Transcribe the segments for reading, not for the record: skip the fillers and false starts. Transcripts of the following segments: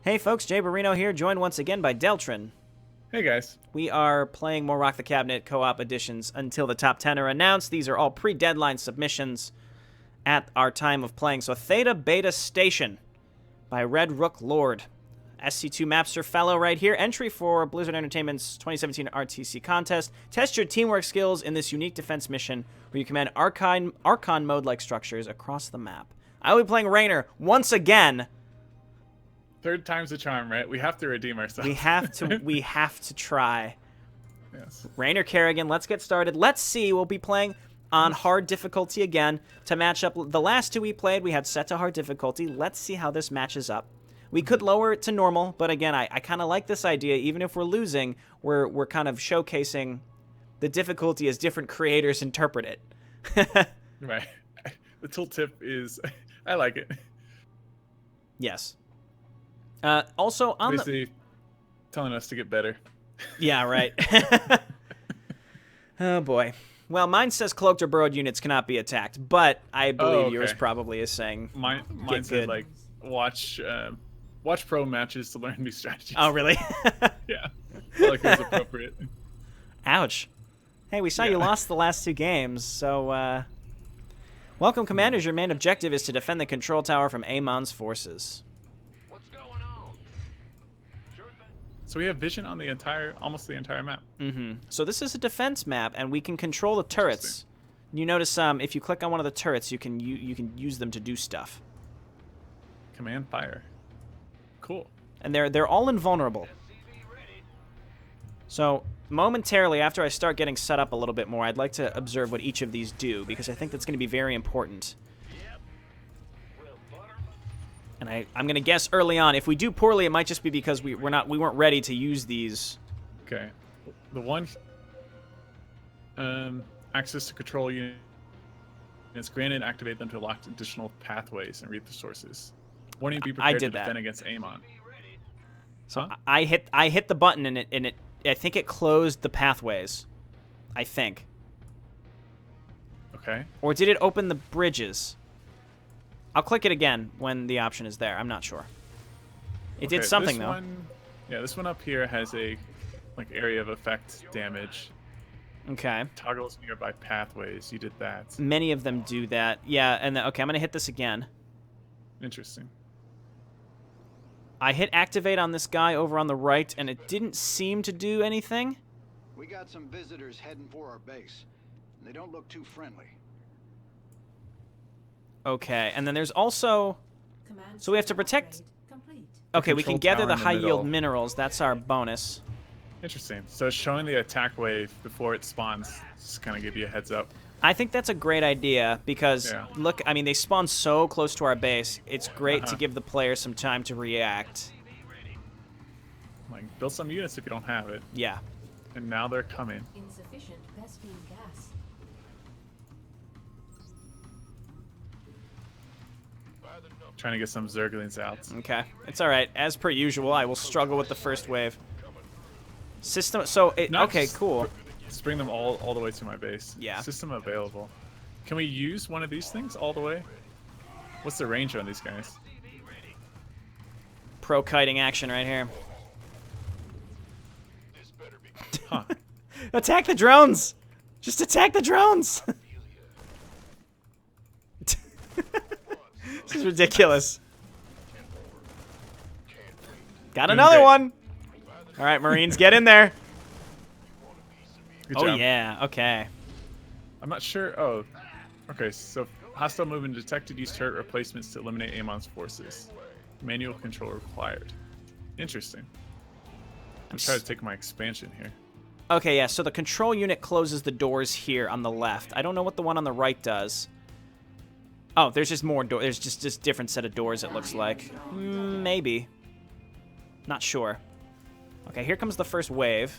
Hey folks, JayborinoPlays here, joined once again by Deltron. Hey guys. We are playing more Rock the Cabinet co-op editions until the top 10 are announced. These are all pre-deadline submissions at our time of playing. So Theta Beta Station by Red Rook Lord. SC2 Mapster Fellow right here. Entry for Blizzard Entertainment's 2017 RTC contest. Test your teamwork skills in this unique defense mission where you command Archon mode-like structures across the map. I will be playing Raynor once again. Third time's a charm, right? We have to redeem ourselves. We have to try. Yes. Raynor Kerrigan, let's get started. Let's see, we'll be playing on hard difficulty again to match up. The last two we played, we had set to hard difficulty. Let's see how this matches up. We could lower it to normal, but again, I kind of like this idea. Even if we're losing, we're kind of showcasing the difficulty as different creators interpret it. Right. The tooltip is, I like it. Yes. Also, on basically telling us to get better. Yeah, right. Oh, boy. Well, mine says cloaked or burrowed units cannot be attacked, but I believe yours probably is saying mine said, like, watch pro matches to learn new strategies. Oh, really? Yeah. I feel like it was appropriate. Ouch. Hey, we saw you lost the last two games, so, welcome, Commanders. Your main objective is to defend the control tower from Amon's forces. So we have vision on the almost the entire map. Mm-hmm. So this is a defense map, and we can control the turrets. You notice if you click on one of the turrets, you can use them to do stuff. Command fire. Cool. And they're all invulnerable. So momentarily, after I start getting set up a little bit more, I'd like to observe what each of these do, because I think that's going to be very important. And I'm going to guess early on, if we do poorly, it might just be because we weren't ready to use these. Okay. The one, access to control units granted, activate them to lock additional pathways and read the sources. Warning, be prepared to defend against Amon. So I hit the button and it I think it closed the pathways. I think. Okay. Or did it open the bridges? I'll click it again when the option is there. I'm not sure. It did something, though. Yeah, this one up here has a area of effect damage. Okay. Toggles nearby pathways. You did that. Many of them do that. Yeah, and okay, I'm going to hit this again. Interesting. I hit activate on this guy over on the right, and it didn't seem to do anything. We got some visitors heading for our base. They don't look too friendly. Okay, and then there's also... So we have to protect... Okay, we can gather the high-yield minerals. That's our bonus. Interesting. So it's showing the attack wave before it spawns. Just kind of give you a heads up. I think that's a great idea because, look, I mean, they spawn so close to our base. It's great to give the players some time to react. Like, build some units if you don't have it. Yeah. And now they're coming. Insufficient Vespine gas. Trying to get some Zerglings out. Okay. It's all right. As per usual, I will struggle with the first wave. System... So, okay, cool. Just bring them all the way to my base. Yeah. System available. Can we use one of these things all the way? What's the range on these guys? Pro kiting action right here. Huh. Attack the drones! Just attack the drones! This is ridiculous. Got another one! Alright, Marines, get in there! Good job. Yeah, okay. I'm not sure. Oh, okay. So hostile movement detected. Use turret replacements to eliminate Amon's forces. Manual control required. Interesting. I'm trying to take my expansion here. Okay, yeah. So the control unit closes the doors here on the left. I don't know what the one on the right does. Oh, there's just more doors. There's just different set of doors. It looks like. Maybe. Not sure. Okay, here comes the first wave.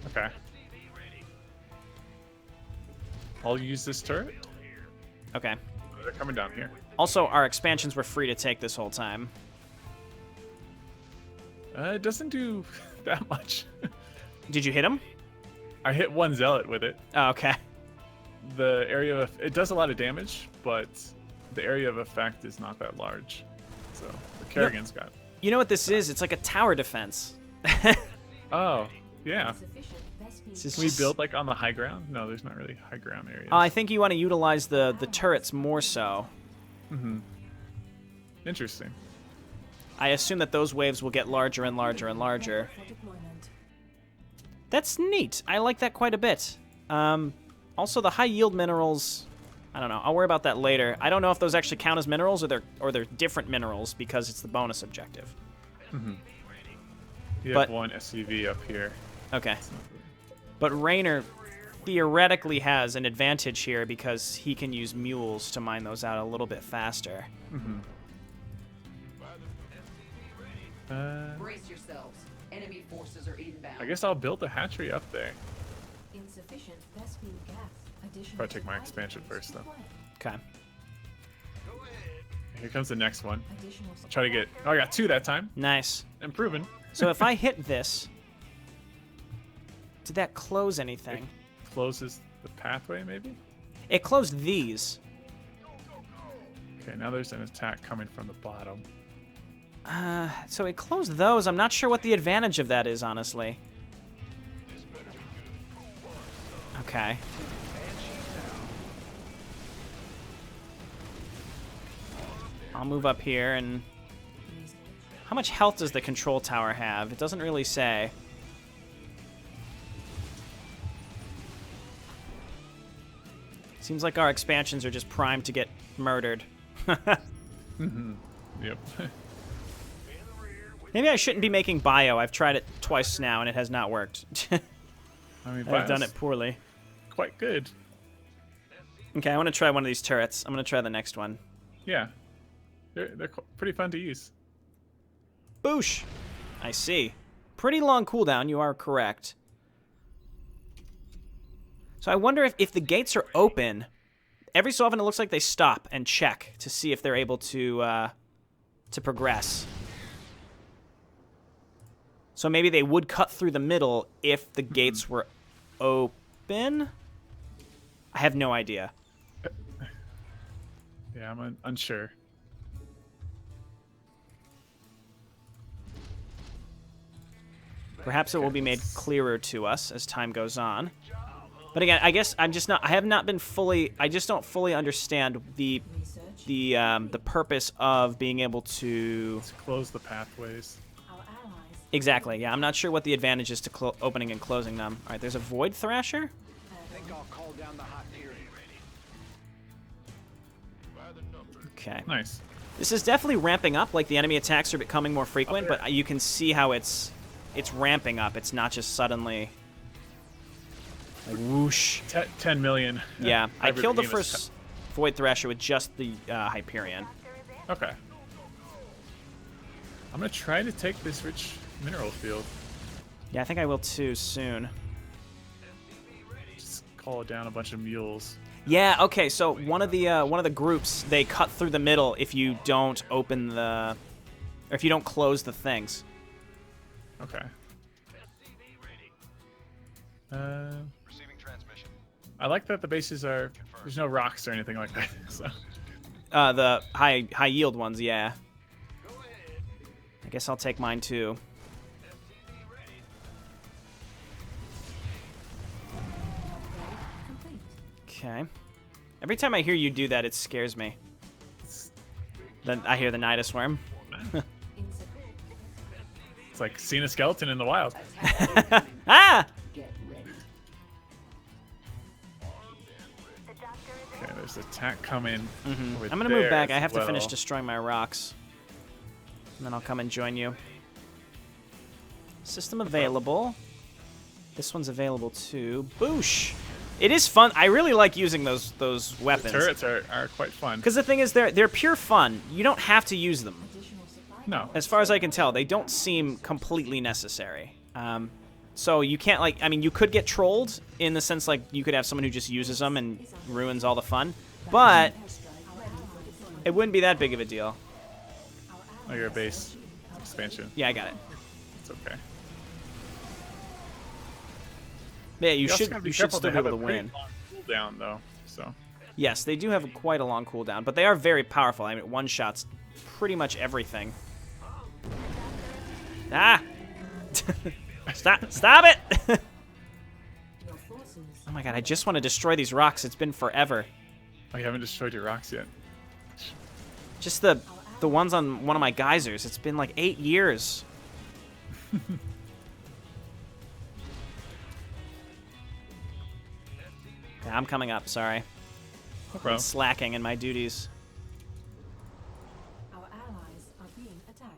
Okay. I'll use this turret. Okay. They're coming down here. Also, our expansions were free to take this whole time. It doesn't do that much. Did you hit him? I hit one zealot with it. Oh, okay. The area of it does a lot of damage, but the area of effect is not that large. So the Kerrigan's got. You know what this is? It's like a tower defense. Oh, yeah. Insufficient Vespene This is Can we just- build like on the high ground? No, there's not really high ground areas. I think you want to utilize the turrets more so. Interesting. I assume that those waves will get larger and larger and larger. for deployment. That's neat. I like that quite a bit. Also, the high yield minerals. I don't know. I'll worry about that later. I don't know if those actually count as minerals or they're different minerals because it's the bonus objective. You But- have one SUV up here. Okay. But Raynor theoretically has an advantage here because he can use mules to mine those out a little bit faster. Brace yourselves. Enemy forces are inbound. I guess I'll build the hatchery up there. Insufficient Vespene gas. Additional Probably take my supply expansion depots first, though. required. Okay. Here comes the next one. Additional I'll try to get. Oh, I got 2 that time. Nice. Improving. So if I hit this, did that close anything? Closes the pathway, maybe? It closed these. Okay, now there's an attack coming from the bottom. So it closed those. I'm not sure what the advantage of that is, honestly. Okay. I'll move up here and... How much health does the control tower have? It doesn't really say. Seems like our expansions are just primed to get murdered. Yep. Maybe I shouldn't be making bio. I've tried it twice now and it has not worked. I mean, I've done Bio's it poorly. quite good. Okay, I want to try one of these turrets. I'm going to try the next one. Yeah. They're pretty fun to use. Boosh! I see. Pretty long cooldown, you are correct. So I wonder if the gates are open, every so often it looks like they stop and check to see if they're able to progress. So maybe they would cut through the middle if the gates were open? I have no idea. Yeah, I'm unsure. Perhaps it will be made clearer to us as time goes on. But again, I guess I'm just not. I have not been fully. I just don't fully understand the purpose of being able to. Let's close the pathways. Our allies. Exactly. Yeah, I'm not sure what the advantage is to opening and closing them. All right, there's a Void Thrasher. I think I'll call down the hot period. Okay. Nice. This is definitely ramping up. Like the enemy attacks are becoming more frequent, but you can see how it's ramping up. It's not just suddenly. Like whoosh. 10 million. Yeah, I Hybrid killed the beam is first Void Thrasher with just the Hyperion. Okay. I'm gonna try to take this rich mineral field. Yeah, I think I will too soon. Just call down a bunch of mules. Yeah, okay, so one of the groups, they cut through the middle if you don't open the... or if you don't close the things. Okay. I like that the bases are... there's no rocks or anything like that. So. The high yield ones, yeah. I guess I'll take mine too. Complete. Okay. Every time I hear you do that, it scares me. Then I hear the Nidus Worm. Insufficient. It's like seeing a skeleton in the wild. Ah! Get ready. Okay, there's an attack coming. over I'm gonna move there back. as I have to finish well. destroying my rocks. And then I'll come and join you. System available. This one's available too. Boosh! It is fun. I really like using those weapons. The turrets are quite fun. Because the thing is, they're pure fun. You don't have to use them. Additional supply No. As far as I can tell, they don't seem completely necessary. So you can't, like, I mean, you could get trolled in the sense, like, you could have someone who just uses them and ruins all the fun. But it wouldn't be that big of a deal. Oh, your base expansion. Yeah, I got it. It's okay. Yeah, you also should gotta be still careful, be they have able to a pretty win. long cooldown though. So. Yes, they do have quite a long cooldown, but they are very powerful. I mean, one shots pretty much everything. Ah! Stop it! Your forces Oh my god, I just want to destroy these rocks. It's been forever. Oh, you haven't destroyed your rocks yet. Just the ones on one of my geysers. It's been like 8 years. Okay, I'm coming up, sorry. No I'm problem. slacking in my duties. Our allies are being attacked.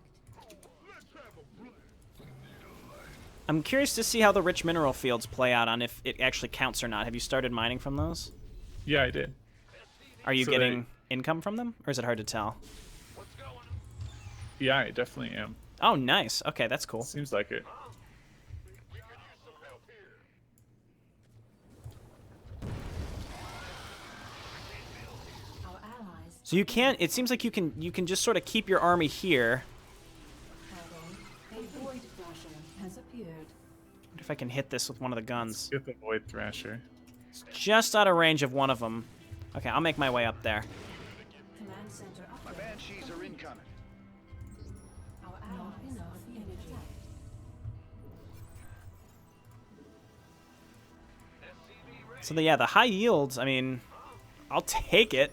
I'm curious to see how the rich mineral fields play out on if it actually counts or not. Have you started mining from those? Yeah, I did. Are you So getting income from them? Or is it hard to tell? Yeah, I definitely am. Oh, nice. Okay, that's cool. Seems like it. Our allies So you can't, it seems like you can just sort of keep your army here. a void thrasher has appeared. Wonder if I can hit this with one of the guns. Get the Void Thrasher. It's just out of range of one of them. Okay, I'll make my way up there. Command center My upgrade. banshees are incoming. Our allies are being attacked. So the high yields, I mean, I'll take it.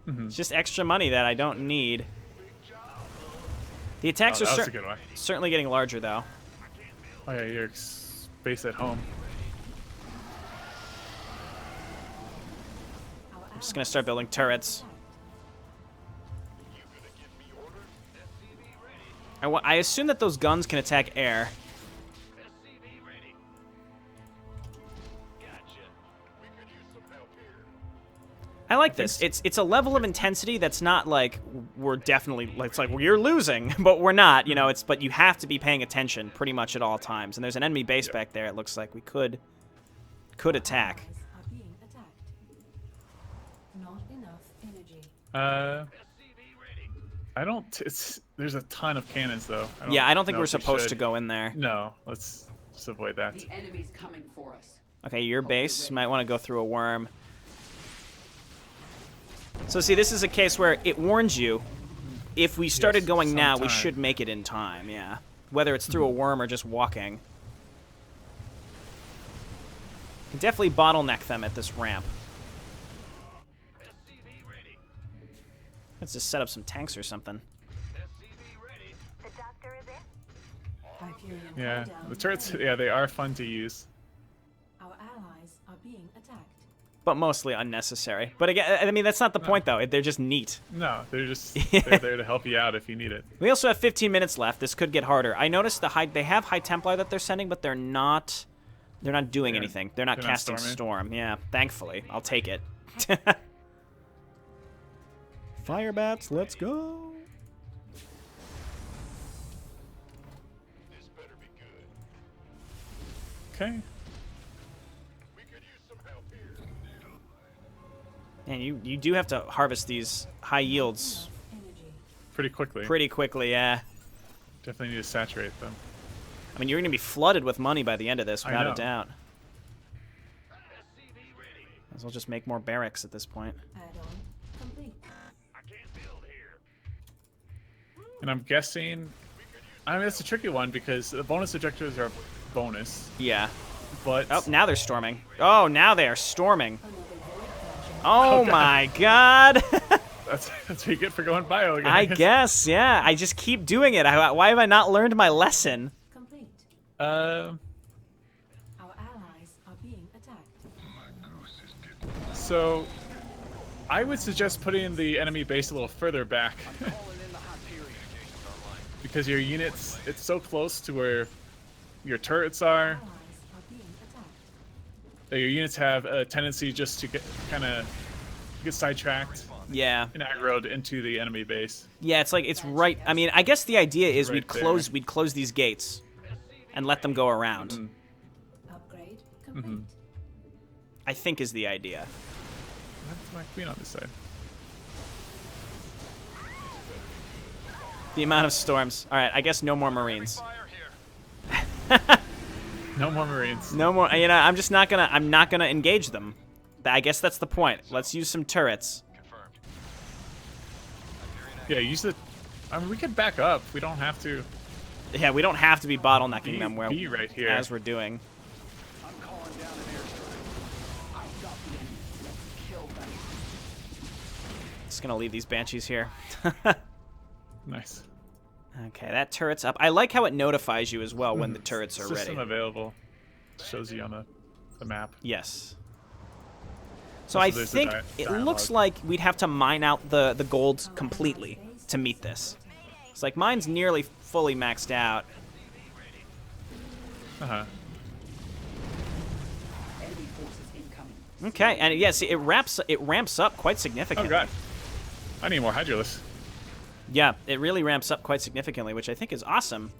It's just extra money that I don't need. The attacks Oh, are that was a good one. certainly getting larger, though. Oh yeah, your space at home. I'm just gonna start building turrets. I assume that those guns can attack air. I like this. It's a level of intensity that's not like we're definitely, it's like you're losing, but we're not. You know, but you have to be paying attention pretty much at all times. And there's an enemy base back there. It looks like we could attack. Allies are being attacked. Not enough energy. I don't. There's a ton of cannons though. Yeah, I don't think know we're if we supposed should. to go in there. No, let's just avoid that. The enemy's coming for us. Okay, your base, you might want to go through a worm. So see, this is a case where it warns you. If we started Yes, going now, we sometime. should make it in time, yeah. Whether it's through a worm or just walking. Can definitely bottleneck them at this ramp. Let's just set up some tanks or something. Hyperion Yeah, countdown the turrets. ready. Yeah, they are fun to use. Our allies are being attacked. But mostly unnecessary. But again, I mean, that's not the point, though. They're just neat. No, they're just they're there to help you out if you need it. We also have 15 minutes left. This could get harder. I noticed they have High Templar that they're sending, but they're not doing Yeah, anything. They're not they're not casting storming. Storm. Yeah, thankfully. I'll take it. Fire bats, let's go. Okay. And you do have to harvest these high yields Energy. Pretty quickly. pretty quickly, yeah. Definitely need to saturate them. I mean, you're going to be flooded with money by the end of this, I without a know. doubt. Might as well just make more barracks at this point. Add-on complete. And I'm guessing. I mean, it's a tricky one because the bonus objectives are bonus, Yeah. but Oh, now they're storming. Oh, now they are storming. Another void thrasher. Oh my god. that's what you get for going bio, guys. I guess, yeah. I just keep doing it. Why have I not learned my lesson? Complete. Um. Our allies are being attacked. So, I would suggest putting the enemy base a little further back. Because your units, it's so close to where your turrets are, Allies are being attacked. that your units have a tendency just to get sidetracked Yeah. and aggroed into the enemy base. Yeah, it's like it's right. I mean, I guess the idea is Right we'd close these gates and let them go around. Mm. Upgrade complete. I think is the idea. That's my queen on this side. The amount of storms. All right, I guess no more Marines. No more Marines. No more. You know, I'm not gonna engage them. I guess that's the point. Let's use some turrets. Yeah, use the. I mean, we could back up. We don't have to. Yeah, we don't have to be bottlenecking them where, B right here. as we're doing. I'm calling down an airstrike. I've got the enemy. Let's kill them. Just gonna leave these Banshees here. Nice. Okay, that turret's up. I like how it notifies you as well when the turrets are System ready. available. Shows you on the map. Yes. So Also, I there's the think it looks like we'd have to mine out the gold completely to meet this. It's like mine's nearly fully maxed out. Uh-huh. Enemy forces incoming. Okay, and yeah, see, it ramps up quite Oh significantly. god. I need more Hydralis. Yeah, it really ramps up quite significantly, which I think is awesome.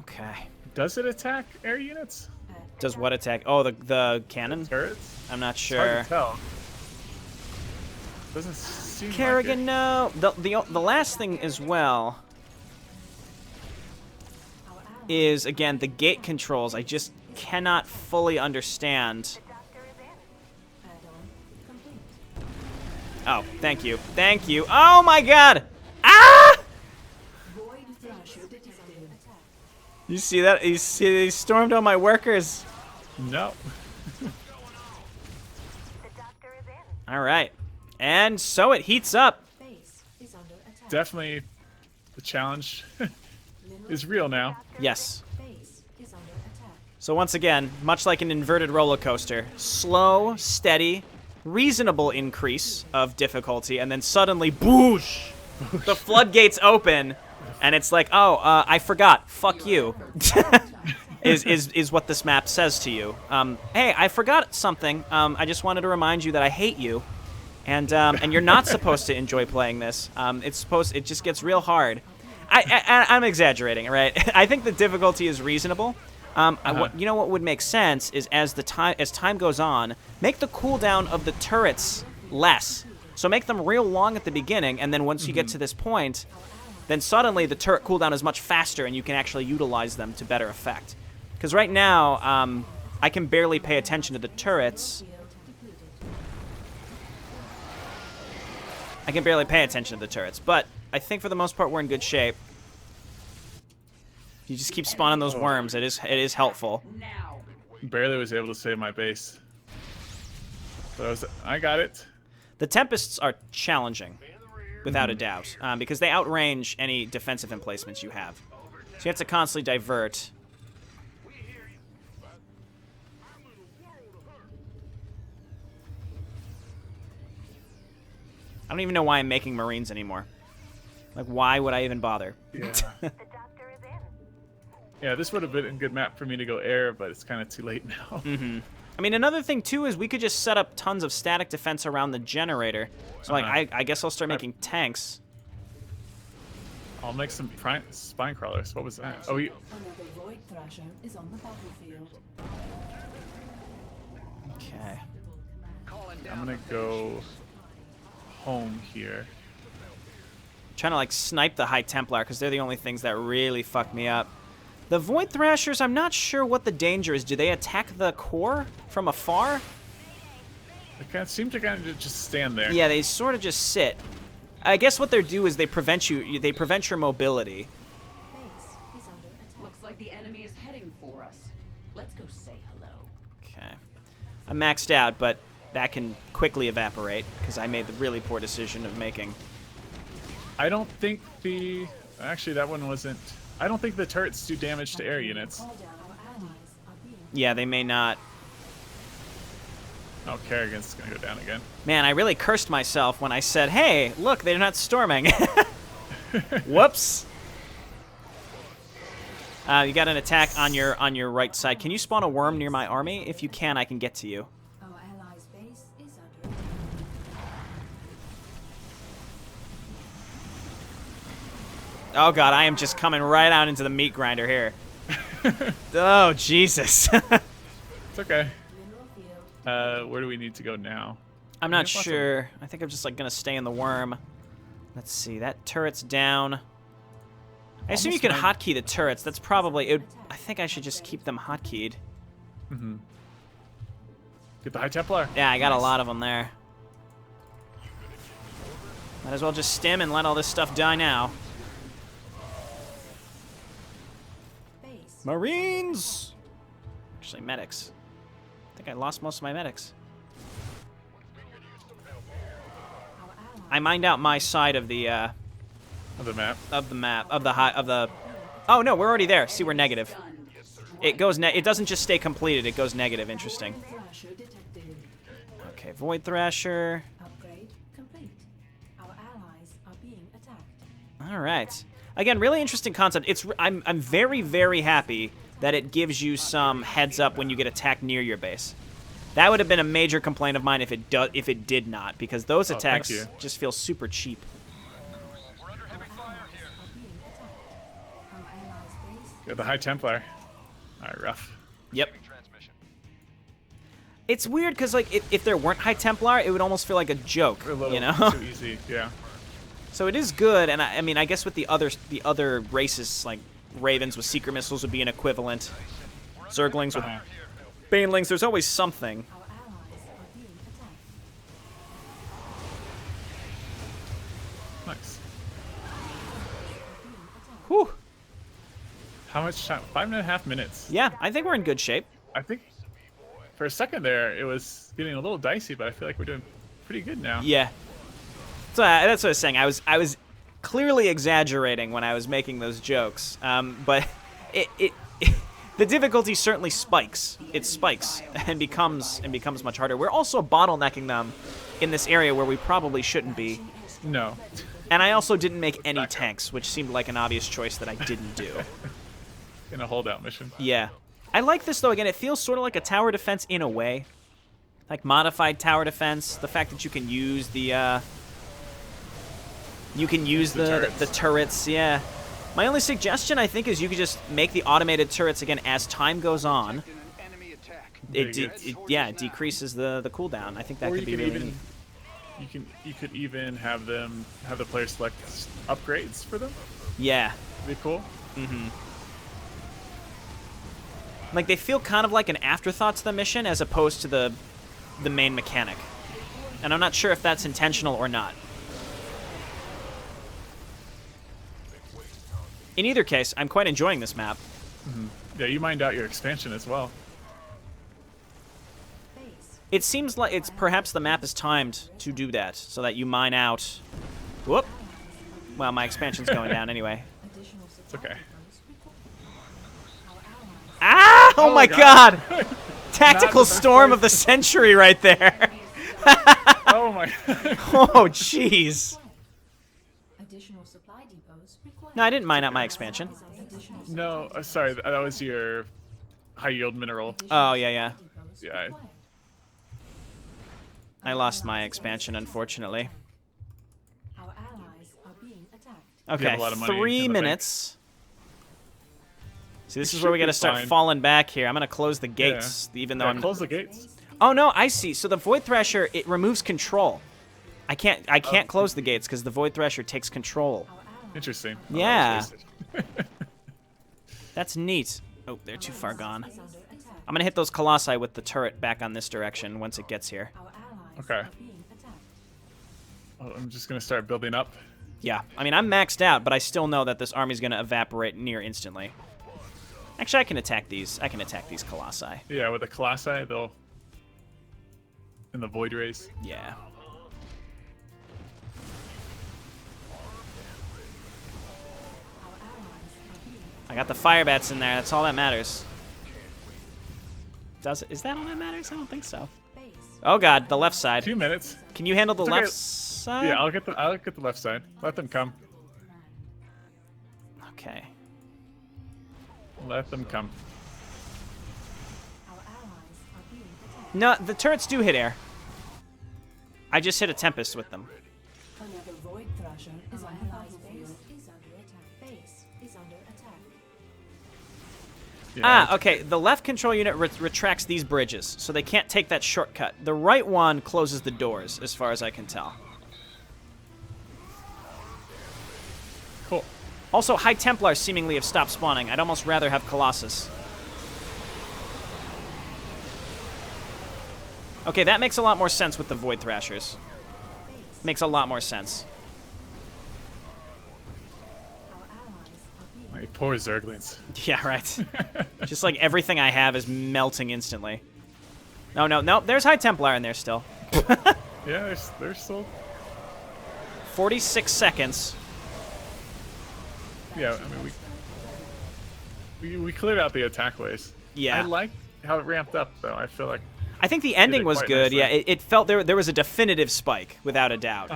Okay. Does it attack air units? Does what attack? Oh, the cannon? Turrets? I'm not It's sure. hard to tell. Doesn't seem Kerrigan, like it. no. The last thing as well is, again, the gate controls. I just cannot fully understand. Oh, thank you. Thank you. Oh my god! Ah! You see that? You see they stormed on my workers. No. All right. And so it heats up. Base is under attack. Definitely the challenge is real now. Yes. Base is under attack. So once again, much like an inverted roller coaster, slow, steady, reasonable increase of difficulty, and then suddenly, boosh! The floodgates open, and it's like, oh, I forgot. Fuck you. is what this map says to you. Hey, I forgot something. I just wanted to remind you that I hate you, and you're not supposed to enjoy playing this. It just gets real hard. I'm exaggerating, right? I think the difficulty is reasonable. You know what would make sense is as time goes on, make the cooldown of the turrets less. So make them real long at the beginning, and then once you get to this point, then suddenly the turret cooldown is much faster, and you can actually utilize them to better effect. Because right now, I can barely pay attention to the turrets. I can barely pay attention to the turrets, but I think for the most part we're in good shape. You just keep spawning those worms. It is helpful. Now. Barely was able to save my base. But I got it. The Tempests are challenging, without a doubt, because they outrange any defensive emplacements you have. So you have to constantly divert. I don't even know why I'm making Marines anymore. Like, why would I even bother? Yeah. Yeah, this would have been a good map for me to go air, but it's kind of too late now. I mean, another thing, too, is we could just set up tons of static defense around the generator. So, like, I guess I'll start making tanks. I'll make some spine crawlers. What was that? Oh, Another Void Thrasher is on the battlefield. Okay. I'm gonna go home here. Trying to, like, snipe the High Templar, because they're the only things that really fuck me up. The Void Thrashers, I'm not sure what the danger is. Do they attack the core from afar? They kind of seem to just stand there. Yeah, they sort of just sit. I guess what they do is they prevent your mobility. Base is under attack. Looks like the enemy is heading for us. Let's go say hello. Okay. I'm maxed out, but that can quickly evaporate, because I made the really poor decision of making... I don't think actually that one wasn't. I don't think the turrets do damage to air units. Call down our allies are being Yeah, they may not. Oh, Kerrigan's gonna go down again. Man, I really cursed myself when I said, hey, look, they're not storming. Whoops. You got an attack on your right side. Can you spawn a worm near my army? If you can, I can get to you. our allies' base is under attack. Oh god, I am just coming right out into the meat grinder here. Oh, Jesus. It's okay. Mineral field. Where do we need to go now? I'm not Yeah, possible. sure. I think I'm just like gonna stay in the worm. Let's see, that turret's down. I assume you can Almost hotkey the turrets. That's probably it. I think I should just keep them hotkeyed. Get the High Templar. Yeah, I got a Nice. lot of them there. Might as well just stim and let all this stuff die now. Base. Marines! Actually, medics. I think I lost most of my medics. Our ally. I mined out my side of the Of the map. Oh no, we're already there. See, we're negative. It goes it doesn't just stay completed, it goes negative. Interesting. Thrasher detected. Okay, Void Thrasher. Upgrade complete. Our allies are being attacked. All right. Again, really interesting concept. I'm very, very happy that it gives you some heads up when you get attacked near your base. That would have been a major complaint of mine if it did not, because those thank attacks you. just feel super cheap. Our allies are being attacked. Our allies' base. Got the High Templar. All right, rough. Yep. It's weird because like if there weren't High Templar, it would almost feel like a joke, A little you know? too easy. Yeah. So it is good, and I mean, I guess with the other races like Ravens with secret missiles would be an equivalent. Zerglings with Banelings, there's always something. Our allies are being attacked. Nice. Whew. How much time? 5.5 minutes. Yeah, I think we're in good shape. I think for a second there, it was getting a little dicey, but I feel like we're doing pretty good now. Yeah. So that's what I was saying. I was clearly exaggerating when I was making those jokes, but the difficulty certainly spikes. It spikes and becomes much harder. We're also bottlenecking them in this area where we probably shouldn't be. No. And I also didn't make any tanks, which seemed like an obvious choice that I didn't do. In a holdout mission. Yeah. I like this, though. Again, it feels sort of like a tower defense in a way. Like modified tower defense. The fact that you can use the, the turrets, yeah. My only suggestion, I think, is you could just make the automated turrets, again, as time goes on. An enemy attack. It decreases the cooldown. I think that Or could be you could really even neat. you could even have the players select upgrades for them. Yeah. Be cool. Like, they feel kind of like an afterthought to the mission as opposed to the main mechanic. And I'm not sure if that's intentional or not. In either case, I'm quite enjoying this map. Yeah, you mined out your expansion as well. Base. It seems like it's perhaps the map is timed to do that, so that you mine out... Whoop! Well, my expansion's going down anyway. Additional It's okay. Our allies. Ah! Oh my god! Not Tactical the best storm place. of the century right there! Oh my. Oh, jeez. Additional supply depots required. No, I didn't mine out my expansion. Additional No, sorry, that was your high yield mineral. Oh, yeah. depots Yeah, required. I lost my expansion, unfortunately. Our allies are being attacked. Okay, a lot of money 3 in the bank. minutes. See, this You is where we should gotta be start fine. falling back here. I'm gonna close the gates, even though Yeah, I'm... close the gates. Oh, no, I see. So the Void Thrasher, it removes control. I can't close the gates because the Void Thrasher takes control. Our allies Interesting. Yeah. Oh, that was wasted. That's neat. Oh, they're too far gone. is under attack. I'm gonna hit those Colossi with the turret back on this direction once it gets here. Our allies Okay. are being attacked. Oh, I'm just gonna start building up. Yeah, I mean, I'm maxed out, but I still know that this army's gonna evaporate near instantly. Actually, I can attack these. I can attack these Colossi. Yeah, with the Colossi, they'll in the Void Rays. Yeah. Our allies are being I got the fire bats in there. That's all that matters. Is that all that matters? I don't think so. base. Oh god, the left side. 2 minutes. Can you handle the It's okay. left side? Yeah, I'll get the left side. Let them come. Okay. Let them come. Our allies are being attacked. No, the turrets do hit air. I just hit a Tempest with them. Another Void Thrasher is Our on the allies' base battlefield. is under attack. Base is under attack. Yeah, Okay. The left control unit retracts these bridges, so they can't take that shortcut. The right one closes the doors, as far as I can tell. Cool. Also, High Templars seemingly have stopped spawning. I'd almost rather have Colossus. Okay, that makes a lot more sense with the Void Thrashers. Makes a lot more sense. Like, poor Zerglings. Yeah, right. Just like everything I have is melting instantly. No. There's High Templar in there still. Yeah, they're still... 46 seconds. Yeah, I mean, we cleared out the attack ways. Yeah. I like how it ramped up, though. I feel like... I think the ending was quite good. nicely. Yeah, it felt there was a definitive spike, without a doubt.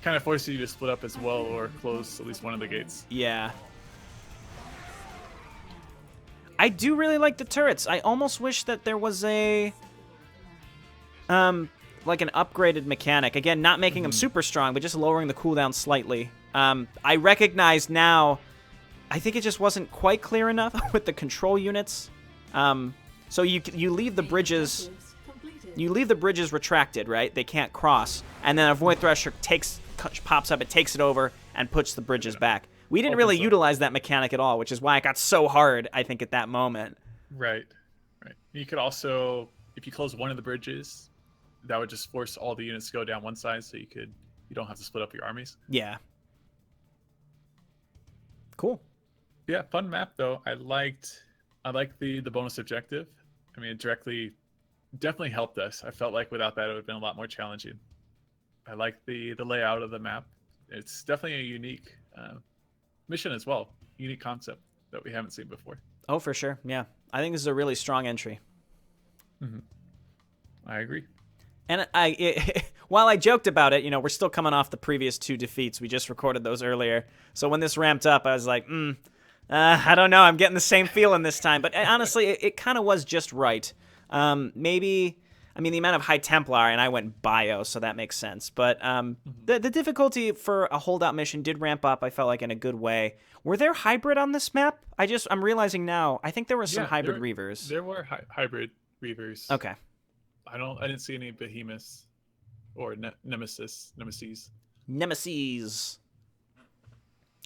Kind of forces you to split up as well or close at least one of the gates. Yeah. I do really like the turrets. I almost wish that there was a... like an upgraded mechanic. Again, not making them super strong, but just lowering the cooldown slightly. I recognize now, I think it just wasn't quite clear enough with the control units. So you leave the bridges... You leave the bridges retracted, right? They can't cross. And then a Void Thresher pops up, it takes it over, and puts the bridges back. We didn't really utilize that mechanic at all, which is why it got so hard, I think, at that moment. Right. You could also, if you close one of the bridges, that would just force all the units to go down one side, so you don't have to split up your armies. Yeah. Cool. Yeah, fun map though. I liked the bonus objective. I mean, it definitely helped us. I felt like without that, it would have been a lot more challenging. I like the layout of the map. It's definitely a unique mission as well. Unique concept that we haven't seen before. Oh, for sure. Yeah. I think this is a really strong entry. I agree. And while I joked about it, we're still coming off the previous 2 defeats. We just recorded those earlier. So when this ramped up, I was like, I don't know. I'm getting the same feeling this time. But honestly, it kind of was just right. Maybe, I mean, the amount of High Templar, and I went bio, so that makes sense. But the difficulty for a holdout mission did ramp up, I felt like, in a good way. Were there hybrid on this map? I'm realizing now, I think there were some hybrid Reavers. There were hybrid Reavers. Okay. I didn't see any behemoths or nemesis.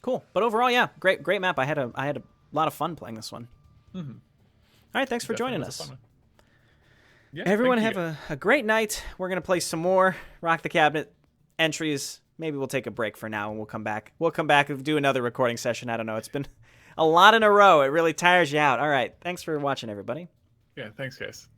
Cool. But overall, yeah, great map. I had a lot of fun playing this one. All right, thanks for joining us. Yeah, everyone have a great night. We're going to play some more Rock the Cabinet entries. Maybe we'll take a break for now and we'll come back. We'll come back and do another recording session. I don't know. It's been a lot in a row. It really tires you out. All right. Thanks for watching, everybody. Yeah, thanks, guys.